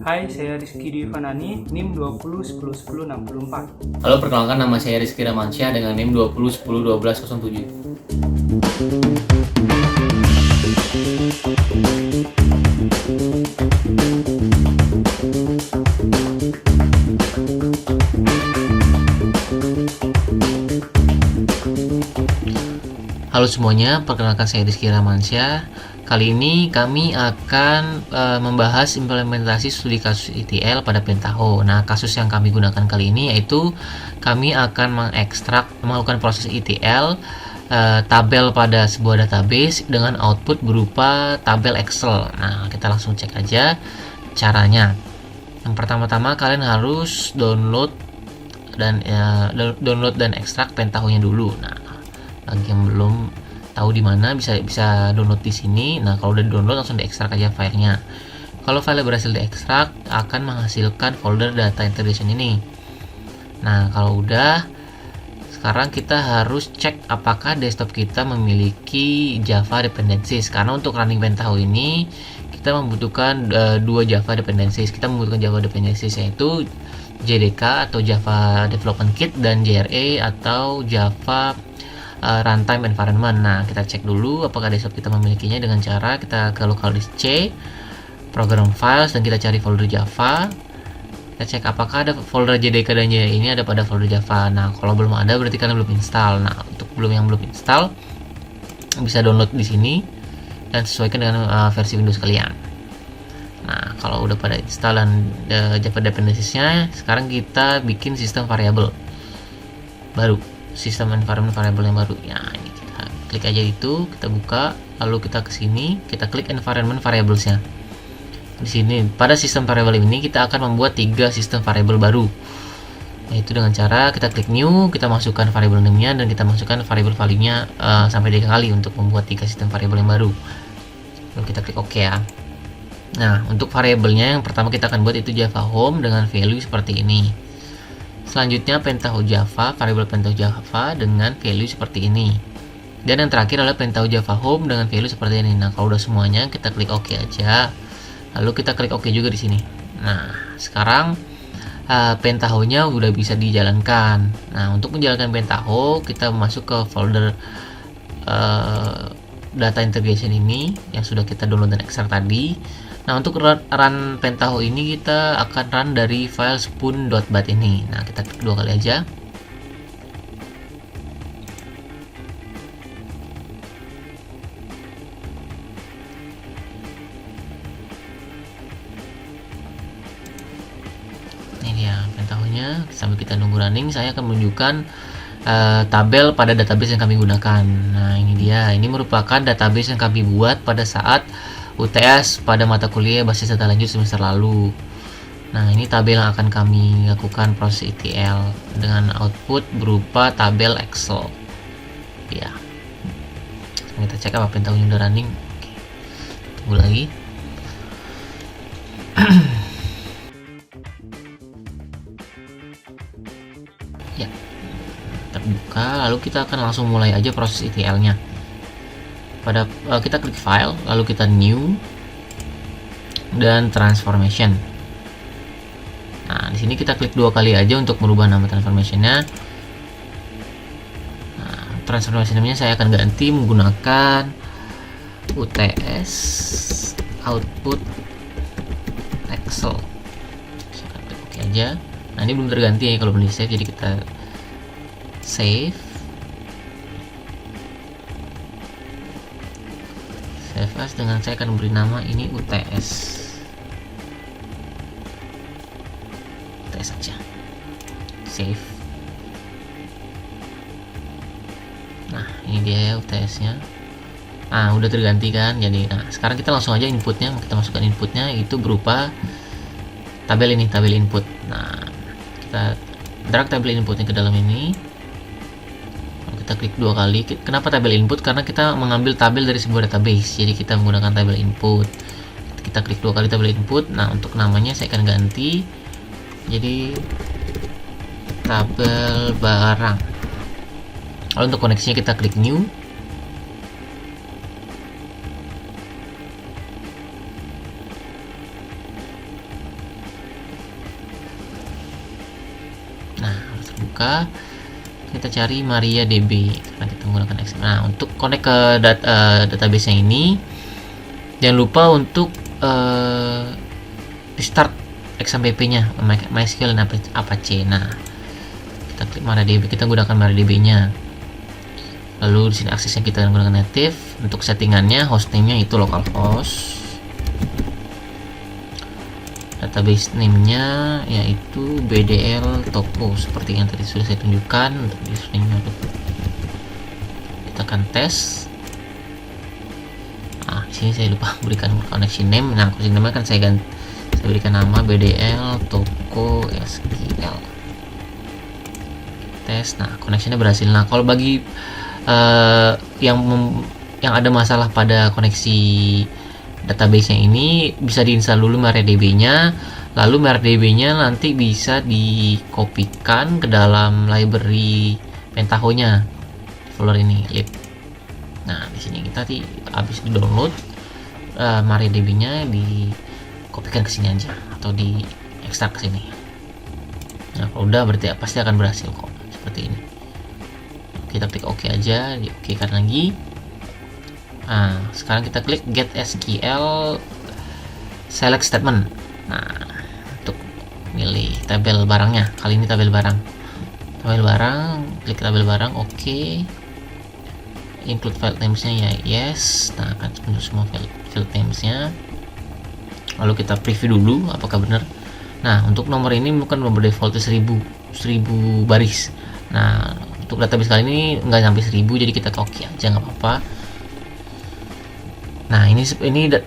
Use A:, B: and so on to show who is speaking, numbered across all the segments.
A: Hai, saya Rizky Divanani, NIM 20101064.
B: Halo, perkenalkan nama saya Rizky Ramansyah dengan NIM 20101207. Halo semuanya, perkenalkan saya Rizky Ramansyah. Kali ini kami akan membahas implementasi studi kasus ETL pada Pentaho. Nah, kasus yang kami gunakan kali ini yaitu kami akan melakukan proses ETL tabel pada sebuah database dengan output berupa tabel Excel. Nah, kita langsung cek aja caranya. Yang pertama-tama kalian harus download dan ekstrak Pentaho-nya dulu. Nah, bagi yang belum tahu di mana bisa download di sini. Nah, kalau udah download langsung diekstrak aja filenya. Kalau file berhasil diekstrak akan menghasilkan folder data integration ini. Nah, kalau udah, sekarang kita harus cek apakah desktop kita memiliki Java dependencies, karena untuk running Pentaho ini kita membutuhkan dua Java dependencies. Kita membutuhkan Java dependencies yaitu JDK atau Java Development Kit dan JRE atau Java Runtime Environment. Nah, kita cek dulu apakah desktop kita memilikinya dengan cara kita ke localdisk C, program files, dan kita cari folder Java. Kita cek apakah ada folder JDK dan JRE ini ada pada folder Java. Nah, kalau belum ada berarti kalian belum install. Nah, untuk yang belum install bisa download di sini dan sesuaikan dengan versi Windows kalian. Nah, kalau udah pada install dan Java dependencies-nya, sekarang kita bikin sistem variable baru, sistem environment variable yang baru. Ya, ini kita klik aja itu, kita buka, lalu kita ke sini, kita klik environment variables-nya. Di sini pada sistem variable ini kita akan membuat 3 sistem variable baru. Yaitu dengan cara kita klik new, kita masukkan variable name-nya dan kita masukkan variable value-nya sampai 3 kali untuk membuat 3 sistem variable yang baru. Lalu kita klik OK ya. Nah, untuk variabelnya yang pertama kita akan buat itu Java home dengan value seperti ini. Selanjutnya Pentaho Java, variabel Pentaho Java dengan value seperti ini. Dan yang terakhir adalah Pentaho Java home dengan value seperti ini. Nah, kalau udah semuanya kita klik OK aja. Lalu kita klik OK juga di sini. Nah, sekarang Pentaho-nya udah bisa dijalankan. Nah, untuk menjalankan Pentaho kita masuk ke folder data integration ini yang sudah kita download dan ekstrak tadi. Nah, untuk run Pentaho ini kita akan run dari file spoon.bat ini. Nah, kita klik 2 kali aja. Ini dia Pentaho-nya. Sambil kita nunggu running, saya akan menunjukkan tabel pada database yang kami gunakan. Nah, ini dia. Ini merupakan database yang kami buat pada saat UTS pada mata kuliah basis data lanjut semester lalu. Nah, ini tabel yang akan kami lakukan proses ETL dengan output berupa tabel Excel. Ya. Kita cek apa Pentaho-nya udah running. Oke. Tunggu lagi. Ya. Terbuka, lalu kita akan langsung mulai aja proses ETL-nya. Kita klik file, lalu kita new dan transformation. Nah, di sini kita klik 2 kali aja untuk merubah nama transformation-nya. Nah, transformation namanya saya akan ganti menggunakan UTS output Excel. Saya klik OK aja. Nah, ini belum terganti ya kalau belum di save, jadi kita save. Save as dengan saya akan beri nama ini UTS saja. Save. Nah, ini dia ya UTS-nya. Nah, udah terganti kan. Jadi, nah, sekarang kita langsung aja inputnya. Kita masukkan inputnya itu berupa tabel ini, tabel input. Nah, kita drag tabel inputnya ke dalam ini. Kita klik 2 kali. Kenapa tabel input? Karena kita mengambil tabel dari sebuah database. Jadi kita menggunakan tabel input. Kita klik 2 kali tabel input. Nah, untuk namanya saya akan ganti jadi tabel barang. Lalu untuk koneksinya kita klik new. Nah, harus terbuka. Kita cari MariaDB karena kita menggunakan Excel. Nah, untuk connect ke database-nya ini, jangan lupa untuk restart XAMPP-nya, MySQL dan Apache. Nah, kita klik MariaDB, kita gunakan MariaDB-nya. Lalu di sini aksesnya kita menggunakan native. Untuk settingannya, hostname-nya itu localhost. Database name-nya yaitu BDL Toko seperti yang tadi sudah saya tunjukkan. Untuk username-nya kita akan tes. Nah, di sini saya lupa berikan connection name. Nah, connection name kan saya berikan nama BDL Toko SQL. Tes. Nah, connectionnya berhasil. Nah, kalau bagi yang ada masalah pada koneksi database-nya ini, bisa diinstal dulu MariaDB-nya, lalu MariaDB-nya nanti bisa dikopikan ke dalam library Pentaho-nya, folder ini lib. Nah, di sini kita habis di-download MariaDB-nya, dikopikan ke sini aja atau diekstrak ke sini. Nah, kalau udah berarti pasti akan berhasil kok, seperti ini. Kita klik OK aja, di OK kan lagi. Nah, sekarang kita klik get SQL select statement. Nah, untuk milih tabel barangnya, kali ini tabel barang, klik tabel barang, oke. Include file names-nya ya yes. Nah, akan muncul semua file names-nya. Lalu kita preview dulu apakah benar. Nah, untuk nomor ini bukan nomor default 1000 baris. Nah, untuk database kali ini nggak sampai 1000, jadi kita oke aja, nggak apa-apa. Nah, ini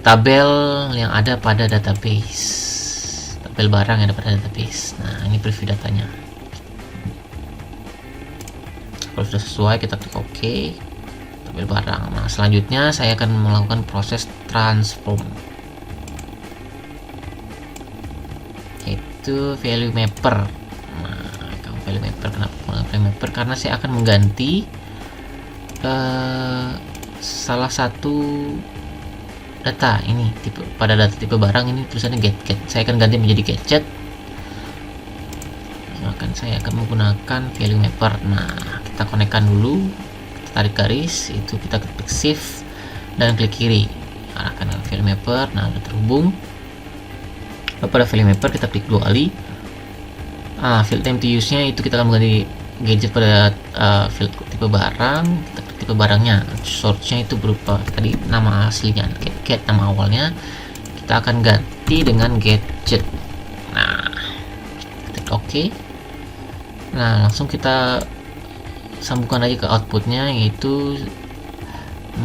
B: tabel yang ada pada database, tabel barang yang ada pada database. Nah, ini preview datanya. Kalau sudah sesuai, kita klik OK, tabel barang. Nah, selanjutnya saya akan melakukan proses transform, yaitu value mapper. Nah, value mapper, kenapa value mapper? Karena saya akan mengganti salah satu data ini, pada data tipe barang ini tulisannya get. Saya akan ganti menjadi gadget. Maka saya akan menggunakan value mapper. Nah, kita konekkan dulu, kita tarik garis, itu kita klik shift dan klik kiri, arahkan ke value mapper. Nah, udah terhubung. Lalu pada value mapper kita klik dua kali. Field time to use nya itu kita akan mengganti gadget pada field tipe barang. Kita klik tipe barangnya, source-nya itu berupa tadi nama aslinya get, nama awalnya kita akan ganti dengan gadget. Nah, klik OK. Nah, langsung kita sambungkan aja ke outputnya, yaitu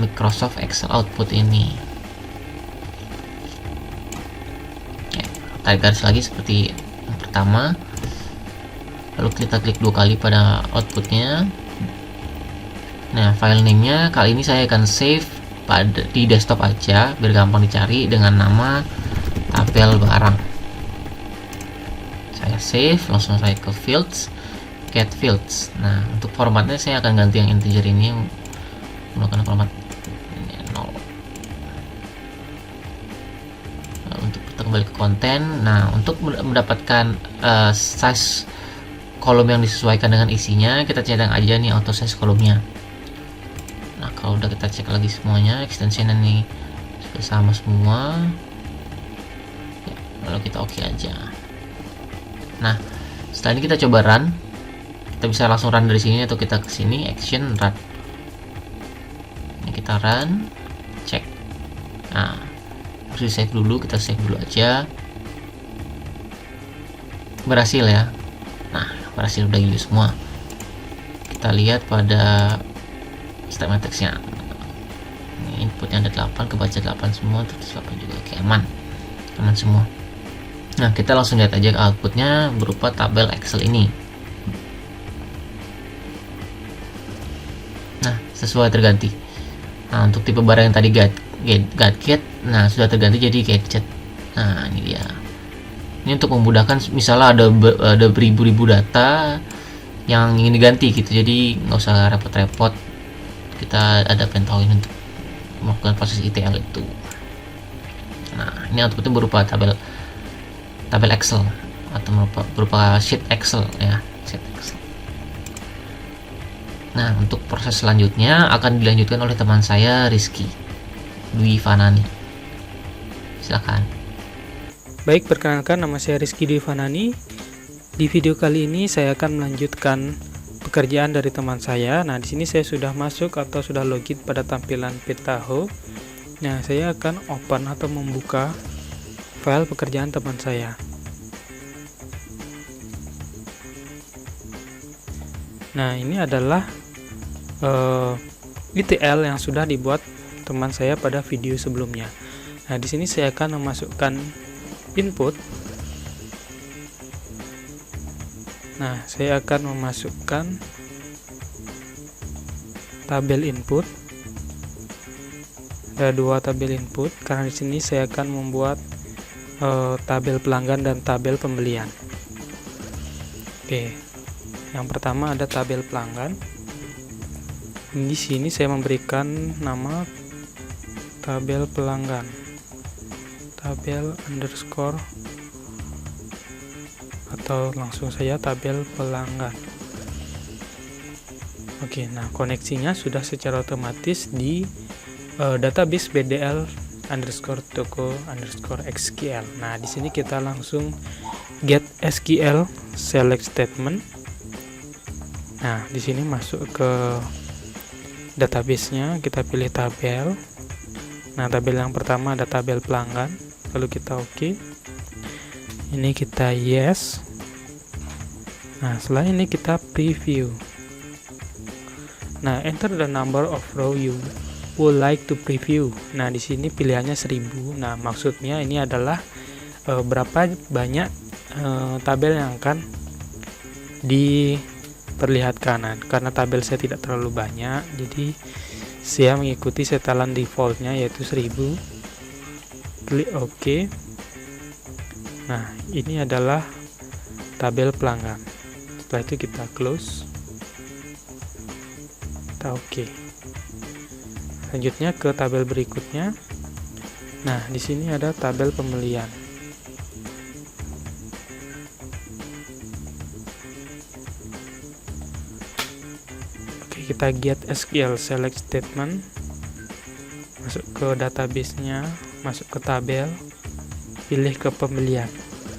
B: Microsoft Excel output ini. Tarik garis lagi seperti yang pertama, lalu kita klik dua kali pada outputnya. Nah, file name-nya kali ini saya akan save di desktop aja biar gampang dicari dengan nama tabel barang. Saya save, langsung saya ke fields, get fields. Nah, untuk formatnya saya akan ganti yang integer ini menggunakan format 0. Nah, untuk kita kembali ke konten. Nah, untuk mendapatkan size kolom yang disesuaikan dengan isinya, kita centang aja nih auto size kolomnya. Nah, kalau udah kita cek lagi semuanya, extension ini sudah sama semua ya, lalu kita oke aja. Nah, setelah ini kita coba run. Kita bisa langsung run dari sini atau kita ke sini, action run. Ini kita run, cek. Nah, harus di save dulu, kita save dulu aja. Berhasil ya. Nah, berhasil, udah hijau semua. Kita lihat pada step matrixnya. Ini inputnya ada 8, kebaca 8 semua, terus 8 juga. Oke, aman semua. Nah, kita langsung lihat aja outputnya berupa tabel Excel ini. Nah, sesuai terganti. Nah, untuk tipe barang yang tadi gadget, nah sudah terganti jadi gadget. Nah, ini dia. Ini untuk memudahkan, misalnya ada beribu-ribu data yang ingin diganti gitu, jadi nggak usah repot-repot. Kita ada Pentaho ini untuk melakukan proses ETL itu. Nah, ini outputnya berupa tabel Excel atau berupa sheet Excel ya. set extract. Nah, untuk proses selanjutnya akan dilanjutkan oleh teman saya Rizky Dwi Fanani. Silakan.
C: Baik, perkenalkan, nama saya Rizky Dwi Fanani. Di video kali ini saya akan melanjutkan pekerjaan dari teman saya. Nah, di sini saya sudah masuk atau sudah login pada tampilan Petaho. Nah, saya akan open atau membuka file pekerjaan teman saya. Nah, ini adalah ETL yang sudah dibuat teman saya pada video sebelumnya. Nah, di sini saya akan memasukkan input. Nah, saya akan memasukkan tabel input. Ada dua tabel input karena di sini saya akan membuat tabel pelanggan dan tabel pembelian. Oke. Yang pertama ada tabel pelanggan. Di sini saya memberikan nama tabel pelanggan. Tabel underscore atau langsung saja tabel pelanggan. Oke, nah koneksinya sudah secara otomatis di database BDL underscore toko underscore SQL. Nah, di sini kita langsung get SQL select statement. Nah, di sini masuk ke database-nya, kita pilih tabel. Nah, tabel yang pertama ada tabel pelanggan, lalu kita oke. Ini kita yes. Nah, setelah ini kita preview. Nah, enter the number of row you would like to preview. Nah, di sini pilihannya 1000. Nah, maksudnya ini adalah berapa banyak tabel yang akan diperlihatkan. Nah, karena tabel saya tidak terlalu banyak, jadi saya mengikuti setelan defaultnya yaitu 1000. Klik OK. Nah, ini adalah tabel pelanggan. Setelah itu kita close. Kita OK. Selanjutnya ke tabel berikutnya. Nah, di sini ada tabel pembelian. Oke, kita get SQL select statement. Masuk ke database-nya, masuk ke tabel, pilih ke pembelian.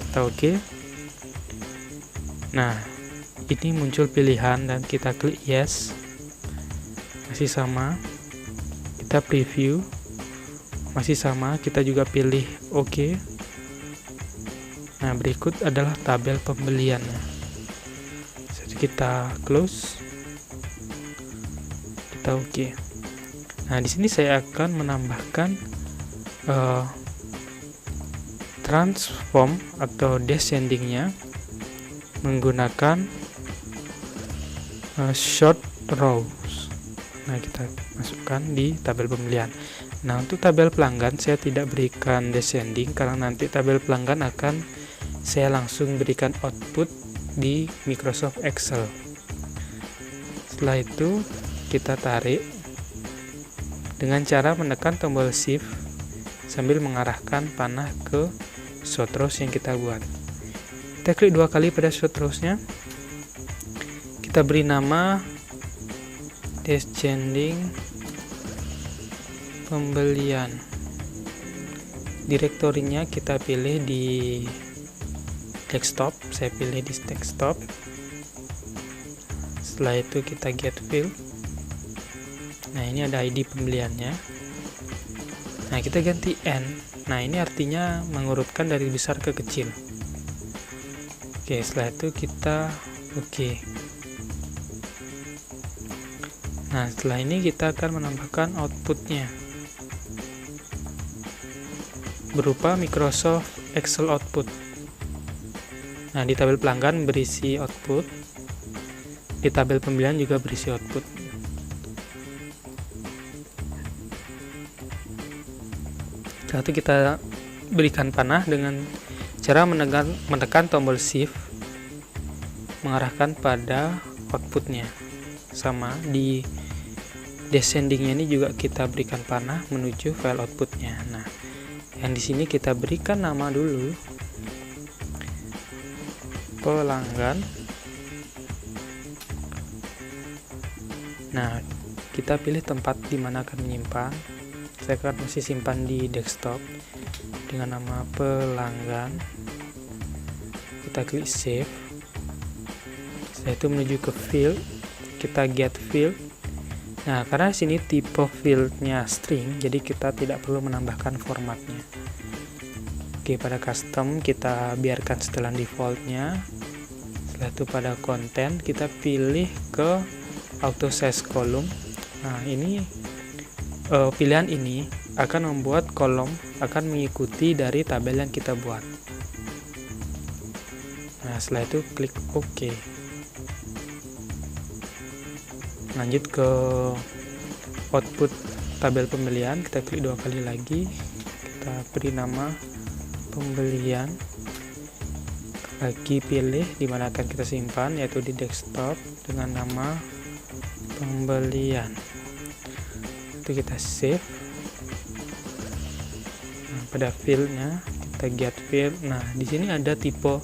C: Kita OK. Nah, ini muncul pilihan dan kita klik yes. Masih sama. Kita preview, masih sama, kita juga pilih OK. Nah, berikut adalah tabel pembeliannya. Jadi kita close, kita OK. Nah, di sini saya akan menambahkan transform atau descendingnya menggunakan short rows. Nah, kita masukkan di tabel pembelian. Nah, untuk tabel pelanggan saya tidak berikan descending karena nanti tabel pelanggan akan saya langsung berikan output di Microsoft Excel. Setelah itu kita tarik dengan cara menekan tombol shift sambil mengarahkan panah ke short rows yang kita buat. Kita klik 2 kali pada short rows-nya. Kita beri nama descending pembelian. Direktorinya kita pilih di desktop. Saya pilih di desktop. Setelah itu kita get field. Nah, ini ada ID pembeliannya. Nah, kita ganti N. Nah, ini artinya mengurutkan dari besar ke kecil. Oke, setelah itu kita oke. Nah, setelah ini kita akan menambahkan outputnya berupa Microsoft Excel output. Nah, di tabel pelanggan berisi output, di tabel pembelian juga berisi output. Setelah itu kita berikan panah dengan cara menekan tombol shift mengarahkan pada outputnya. Sama di descendingnya ini juga kita berikan panah menuju file outputnya. Nah, yang di sini kita berikan nama dulu pelanggan. Nah, kita pilih tempat di mana akan menyimpan. Saya akan masih simpan di desktop dengan nama pelanggan. Kita klik save. Setelah itu menuju ke field, kita get field. Nah, karena sini tipe fieldnya string, jadi kita tidak perlu menambahkan formatnya. Oke, pada custom kita biarkan setelan defaultnya. Setelah itu pada konten kita pilih ke auto size column. Nah, ini pilihan ini akan membuat kolom akan mengikuti dari tabel yang kita buat. Nah, setelah itu klik OK. Lanjut ke output tabel pembelian, kita klik 2 kali lagi, kita beri nama pembelian, lagi pilih di mana akan kita simpan, yaitu di desktop dengan nama pembelian. Itu kita save. Nah, pada fieldnya kita get field. Nah, di sini ada tipe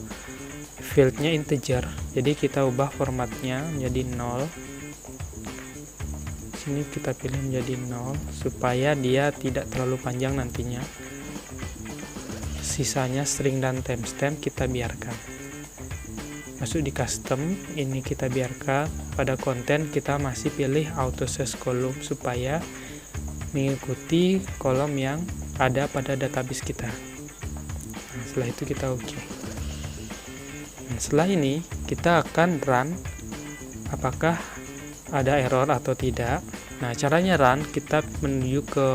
C: fieldnya integer, jadi kita ubah formatnya menjadi 0. Sini kita pilih menjadi 0 supaya dia tidak terlalu panjang nantinya. Sisanya string dan timestamp kita biarkan. Masuk di custom, ini kita biarkan. Pada konten kita masih pilih auto size column supaya mengikuti kolom yang ada pada database kita. Nah, setelah itu kita OK. Nah, setelah ini kita akan run apakah ada error atau tidak. Nah, caranya run, kita menuju ke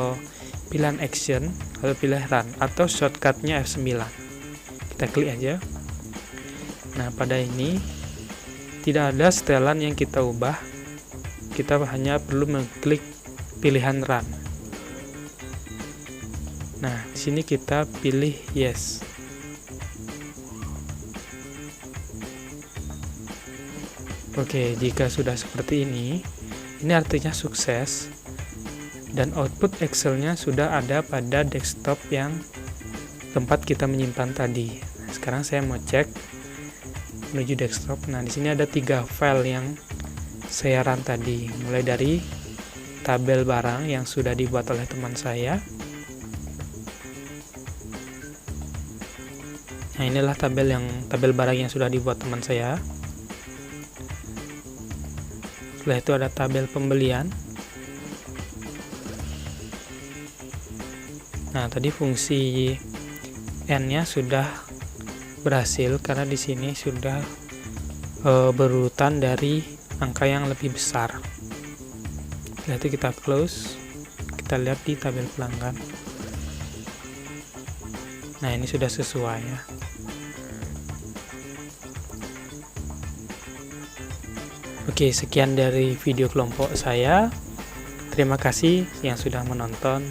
C: pilihan action, lalu pilih run atau shortcutnya F9. Kita klik aja. Nah, pada ini tidak ada setelan yang kita ubah. Kita hanya perlu mengklik pilihan run. Nah, di sini kita pilih yes. Oke, jika sudah seperti ini artinya sukses dan output Excel-nya sudah ada pada desktop yang tempat kita menyimpan tadi. Nah, sekarang saya mau cek menuju desktop. Nah, di sini ada 3 file yang saya run tadi, mulai dari tabel barang yang sudah dibuat oleh teman saya. Nah, inilah tabel barang yang sudah dibuat teman saya. Setelah itu ada tabel pembelian. Nah, tadi fungsi N-nya sudah berhasil karena di sini sudah berurutan dari angka yang lebih besar. Setelah itu kita close. Kita lihat di tabel pelanggan. Nah, ini sudah sesuai ya. Oke, sekian dari video kelompok saya. Terima kasih yang sudah menonton.